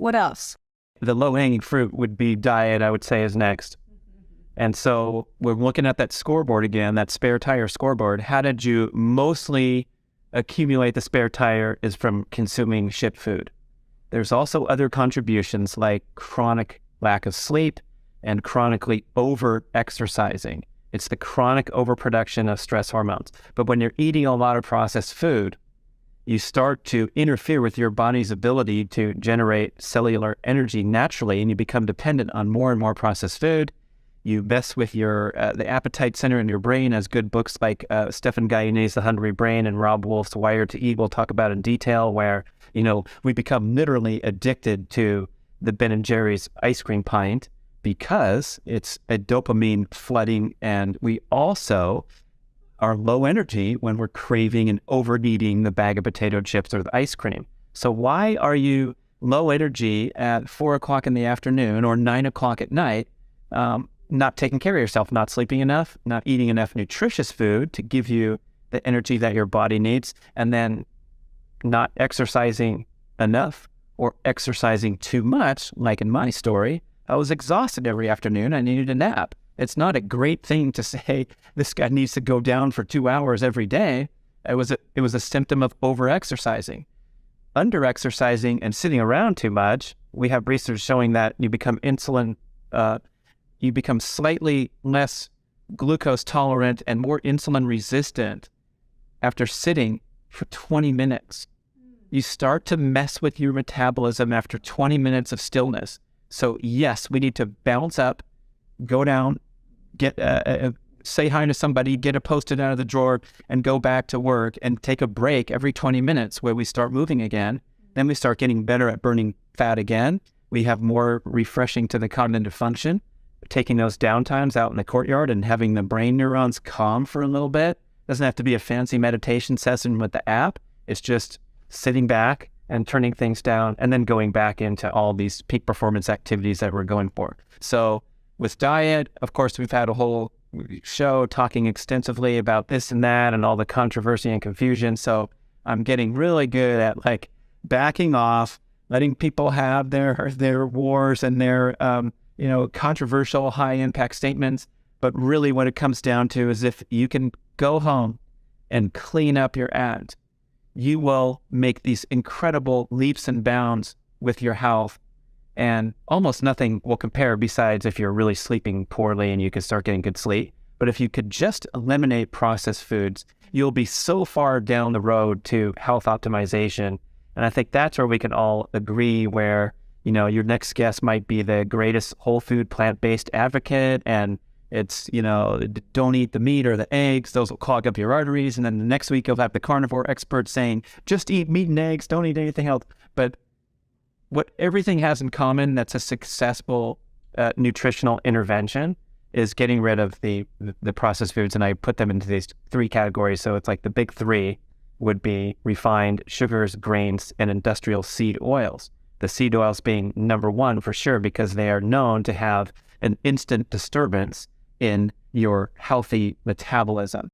What else? The low-hanging fruit would be diet, I would say, is next. And so we're looking at that scoreboard again, that spare tire scoreboard. How did you mostly accumulate the spare tire is from consuming shit food. There's also other contributions like chronic lack of sleep and chronically over-exercising. It's the chronic overproduction of stress hormones. But when you're eating a lot of processed food, you start to interfere with your body's ability to generate cellular energy naturally, and you become dependent on more and more processed food. You mess with your the appetite center in your brain, as good books like Stephen Guyenet, The Hungry Brain, and Rob Wolf's Wired to Eat will talk about in detail, where, we become literally addicted to the Ben & Jerry's ice cream pint because it's a dopamine flooding, and we also are low energy when we're craving and overeating the bag of potato chips or the ice cream. So why are you low energy at 4 o'clock in the afternoon or 9 o'clock at night, not taking care of yourself, not sleeping enough, not eating enough nutritious food to give you the energy that your body needs, and then not exercising enough or exercising too much? Like in my story, I was exhausted every afternoon. I needed a nap. It's not a great thing to say this guy needs to go down for 2 hours every day. It was a symptom of over-exercising. Under-exercising and sitting around too much, we have research showing that you become slightly less glucose tolerant and more insulin resistant after sitting for 20 minutes. You start to mess with your metabolism after 20 minutes of stillness. So yes, we need to bounce up, go down, get say hi to somebody, get a Post-it out of the drawer, and go back to work, and take a break every 20 minutes where we start moving again. Then we start getting better at burning fat again. We have more refreshing to the cognitive function. Taking those downtimes out in the courtyard and having the brain neurons calm for a little bit. Doesn't have to be a fancy meditation session with the app. It's just sitting back and turning things down and then going back into all these peak performance activities that we're going for. So with diet, of course, we've had a whole show talking extensively about this and that and all the controversy and confusion. So I'm getting really good at backing off, letting people have their wars and their controversial high impact statements. But really what it comes down to is if you can go home and clean up your act, you will make these incredible leaps and bounds with your health, and almost nothing will compare besides if you're really sleeping poorly and you can start getting good sleep. But if you could just eliminate processed foods, you'll be so far down the road to health optimization. And I think that's where we can all agree, where your next guest might be the greatest whole food plant-based advocate, and it's, don't eat the meat or the eggs, those will clog up your arteries. And then the next week you'll have the carnivore expert saying, just eat meat and eggs, don't eat anything else. But what everything has in common that's a successful nutritional intervention is getting rid of the processed foods. And I put them into these 3 categories. So it's like the big 3 would be refined sugars, grains, and industrial seed oils. The seed oils being number 1 for sure, because they are known to have an instant disturbance in your healthy metabolism.